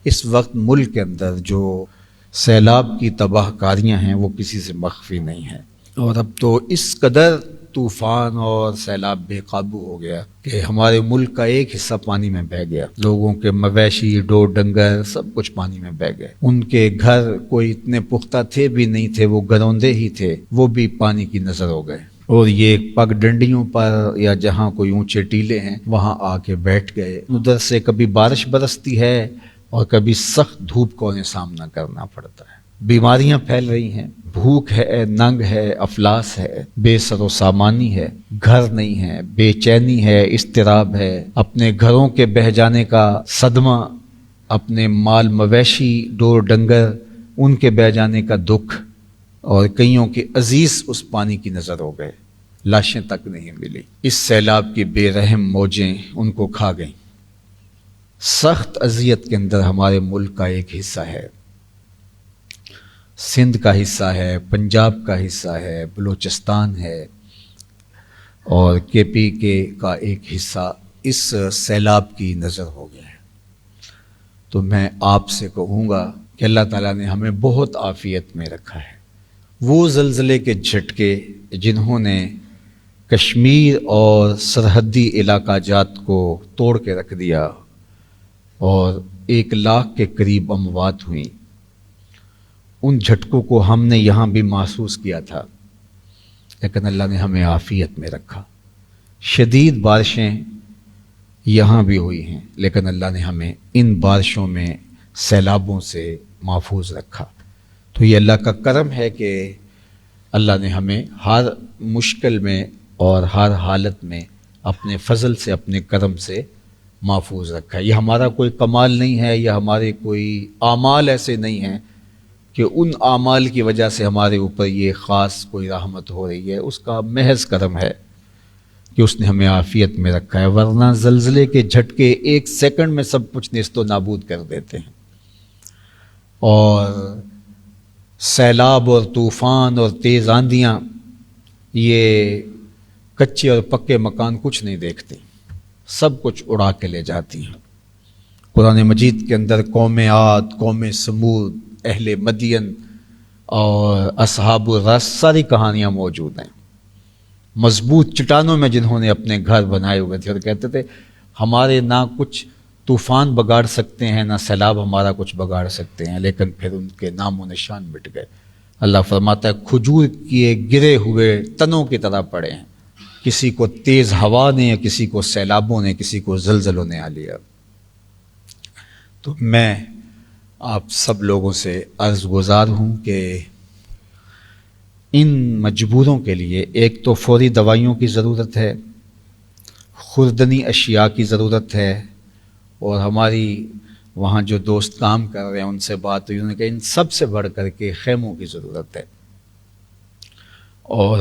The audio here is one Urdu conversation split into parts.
اس وقت ملک کے اندر جو سیلاب کی تباہ کاریاں ہیں وہ کسی سے مخفی نہیں ہیں، اور اب تو اس قدر طوفان اور سیلاب بے قابو ہو گیا کہ ہمارے ملک کا ایک حصہ پانی میں بہہ گیا، لوگوں کے مویشی ڈور ڈنگر سب کچھ پانی میں بہہ گئے، ان کے گھر کوئی اتنے پختہ تھے بھی نہیں تھے، وہ گروندے ہی تھے، وہ بھی پانی کی نظر ہو گئے، اور یہ پگ ڈنڈیوں پر یا جہاں کوئی اونچے ٹیلے ہیں وہاں آ کے بیٹھ گئے۔ ادھر سے کبھی بارش برستی ہے اور کبھی سخت دھوپ کو انہیں سامنا کرنا پڑتا ہے، بیماریاں پھیل رہی ہیں، بھوک ہے، ننگ ہے، افلاس ہے، بے سر و سامانی ہے، گھر نہیں ہے، بے چینی ہے، اضطراب ہے، اپنے گھروں کے بہہ جانے کا صدمہ، اپنے مال مویشی ڈور ڈنگر ان کے بہہ جانے کا دکھ، اور کئیوں کے عزیز اس پانی کی نظر ہو گئے، لاشیں تک نہیں ملی، اس سیلاب کی بے رحم موجیں ان کو کھا گئیں۔ سخت اذیت کے اندر ہمارے ملک کا ایک حصہ ہے، سندھ کا حصہ ہے، پنجاب کا حصہ ہے، بلوچستان ہے، اور کے پی کے کا ایک حصہ اس سیلاب کی نظر ہو گیا ہے۔ تو میں آپ سے کہوں گا کہ اللہ تعالیٰ نے ہمیں بہت عافیت میں رکھا ہے۔ وہ زلزلے کے جھٹکے جنہوں نے کشمیر اور سرحدی علاقہ جات کو توڑ کے رکھ دیا اور 1 لاکھ کے قریب اموات ہوئیں، ان جھٹکوں کو ہم نے یہاں بھی محسوس کیا تھا، لیکن اللہ نے ہمیں عافیت میں رکھا۔ شدید بارشیں یہاں بھی ہوئی ہیں، لیکن اللہ نے ہمیں ان بارشوں میں سیلابوں سے محفوظ رکھا۔ تو یہ اللہ کا کرم ہے کہ اللہ نے ہمیں ہر مشکل میں اور ہر حالت میں اپنے فضل سے، اپنے کرم سے محفوظ رکھا ہے۔ یہ ہمارا کوئی کمال نہیں ہے، یا ہمارے کوئی اعمال ایسے نہیں ہیں کہ ان اعمال کی وجہ سے ہمارے اوپر یہ خاص کوئی رحمت ہو رہی ہے، اس کا محض کرم ہے کہ اس نے ہمیں عافیت میں رکھا ہے، ورنہ زلزلے کے جھٹکے 1 سیکنڈ میں سب کچھ نیست و نابود کر دیتے ہیں، اور سیلاب اور طوفان اور تیز آندیاں یہ کچے اور پکے مکان کچھ نہیں دیکھتے، سب کچھ اڑا کے لے جاتی ہیں۔ قرآن مجید کے اندر قوم عاد، قوم سمود، اہل مدین اور اصحاب الرس ساری کہانیاں موجود ہیں، مضبوط چٹانوں میں جنہوں نے اپنے گھر بنائے ہوئے تھے، اور کہتے تھے ہمارے نہ کچھ طوفان بگاڑ سکتے ہیں، نہ سیلاب ہمارا کچھ بگاڑ سکتے ہیں، لیکن پھر ان کے نام و نشان مٹ گئے۔ اللہ فرماتا ہے کھجور کیے گرے ہوئے تنوں کی طرح پڑے ہیں، کسی کو تیز ہوا نے، یا کسی کو سیلابوں نے، کسی کو زلزلوں نے آ لیا۔ تو میں آپ سب لوگوں سے عرض گزار ہوں کہ ان مجبوروں کے لیے ایک تو فوری دوائیوں کی ضرورت ہے، خوردنی اشیاء کی ضرورت ہے، اور ہماری وہاں جو دوست کام کر رہے ہیں ان سے بات ہوئی، انہوں نے کہا ان سب سے بڑھ کر کے خیموں کی ضرورت ہے، اور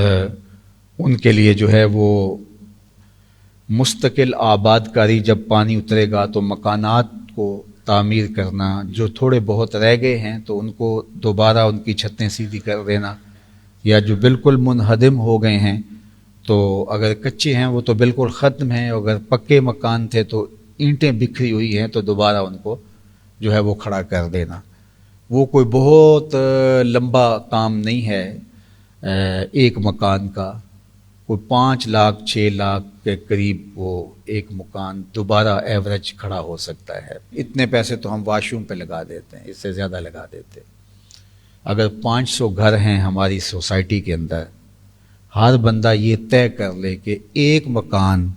ان کے لیے جو ہے وہ مستقل آباد کاری، جب پانی اترے گا تو مکانات کو تعمیر کرنا، جو تھوڑے بہت رہ گئے ہیں تو ان کو دوبارہ ان کی چھتیں سیدھی کر دینا، یا جو بالکل منہدم ہو گئے ہیں تو اگر کچے ہیں وہ تو بالکل ختم ہیں، اگر پکے مکان تھے تو اینٹیں بکھری ہوئی ہیں تو دوبارہ ان کو جو ہے وہ کھڑا کر دینا۔ وہ کوئی بہت لمبا کام نہیں ہے، ایک مکان کا کوئی 5 لاکھ 6 لاکھ کے قریب وہ ایک مکان دوبارہ ایوریج کھڑا ہو سکتا ہے۔ اتنے پیسے تو ہم واش روم پہ لگا دیتے ہیں، اس سے زیادہ لگا دیتے۔ اگر 500 گھر ہیں ہماری سوسائٹی کے اندر، ہر بندہ یہ طے کر لے کہ ایک مکان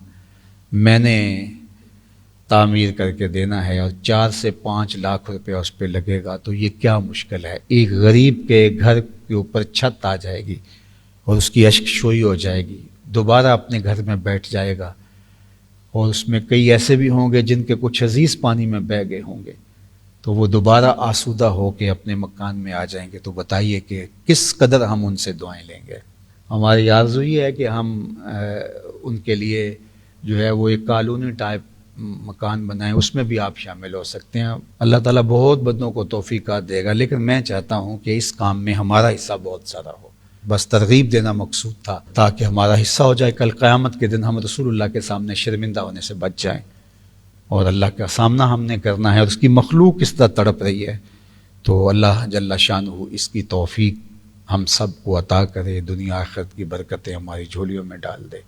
میں نے تعمیر کر کے دینا ہے اور 4 سے 5 لاکھ روپے اس پہ لگے گا، تو یہ کیا مشکل ہے؟ ایک غریب کے گھر کے اوپر چھت آ جائے گی اور اس کی اشک شوئی ہو جائے گی، دوبارہ اپنے گھر میں بیٹھ جائے گا، اور اس میں کئی ایسے بھی ہوں گے جن کے کچھ عزیز پانی میں بہہ گئے ہوں گے، تو وہ دوبارہ آسودہ ہو کے اپنے مکان میں آ جائیں گے۔ تو بتائیے کہ کس قدر ہم ان سے دعائیں لیں گے۔ ہماری آرزو یہ ہے کہ ہم ان کے لیے جو ہے وہ ایک کالونی ٹائپ مکان بنائیں، اس میں بھی آپ شامل ہو سکتے ہیں۔ اللہ تعالیٰ بہت بندوں کو توفیقات دے گا، لیکن میں چاہتا ہوں کہ اس کام میں ہمارا حصہ بہت سارا ہو، بس ترغیب دینا مقصود تھا تاکہ ہمارا حصہ ہو جائے، کل قیامت کے دن ہم رسول اللہ کے سامنے شرمندہ ہونے سے بچ جائیں۔ اور اللہ کا سامنا ہم نے کرنا ہے، اور اس کی مخلوق کس طرح تڑپ رہی ہے، تو اللہ جل شانہ اس کی توفیق ہم سب کو عطا کرے، دنیا آخرت کی برکتیں ہماری جھولیوں میں ڈال دے۔